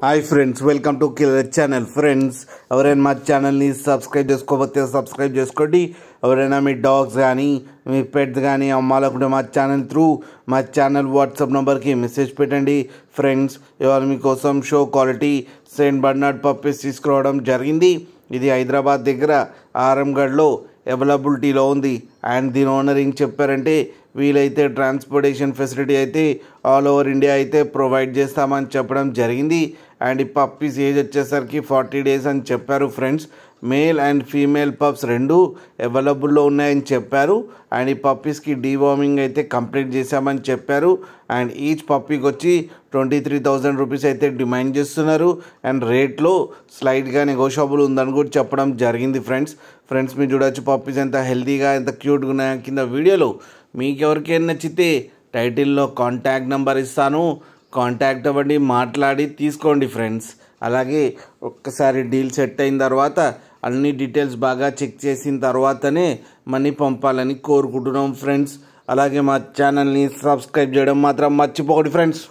Hi friends, welcome to killer channel. Friends, ఎవరైనా మా ఛానల్ని సబ్స్క్రైబ్ చేసుకోకపోతే సబ్స్క్రైబ్ చేసుకోండి. ఎవరైనా మీ డాగ్స్ కానీ మీ పెట్స్ కానీ అమ్మాలనుకుంటే మా ఛానల్ త్రూ మా ఛానల్ వాట్సాప్ నెంబర్కి మెసేజ్ పెట్టండి. ఫ్రెండ్స్, ఇవాళ మీకోసం show quality Saint Barnard puppies తీసుకురావడం జరిగింది. ఇది హైదరాబాద్ దగ్గర ఆరంగఢ్లో అవైలబిలిటీలో ఉంది. అండ్ దీని ఓనర్ ఏం చెప్పారంటే, వీలైతే ట్రాన్స్పోర్టేషన్ ఫెసిలిటీ అయితే ఆల్ ఓవర్ ఇండియా అయితే ప్రొవైడ్ చేస్తామని చెప్పడం జరిగింది. అండ్ ఈ పప్పీస్ ఏజ్ వచ్చేసరికి 40 days అని చెప్పారు. Friends, male and female pups రెండు అవైలబుల్లో ఉన్నాయని చెప్పారు. అండ్ ఈ పప్పీస్కి డీవార్మింగ్ అయితే కంప్లీట్ చేశామని చెప్పారు. అండ్ ఈచ్ పప్పీకి వచ్చి 23,000 రూపీస్ అయితే డిమాండ్ చేస్తున్నారు. అండ్ రేట్లో స్లైట్గా నెగోషియబుల్ ఉందని కూడా చెప్పడం జరిగింది. ఫ్రెండ్స్ మీరు చూడవచ్చు పప్పీస్ ఎంత హెల్తీగా ఎంత క్యూట్గా ఉన్నాయో కింద వీడియోలో. మీకు ఎవరికైనా నచ్చితే టైటిల్లో కాంటాక్ట్ నెంబర్ ఇస్తాను, కాంటాక్ట్ అవ్వండి, మాట్లాడి తీసుకోండి. ఫ్రెండ్స్, అలాగే ఒక్కసారి డీల్ సెట్ అయిన తర్వాత అన్ని డీటెయిల్స్ బాగా చెక్ చేసిన తర్వాతనే మనీ పంపాలని కోరుకుంటున్నాం. ఫ్రెండ్స్, అలాగే మా ఛానల్ని సబ్స్క్రైబ్ చేయడం మాత్రం మర్చిపోకండి. ఫ్రెండ్స్.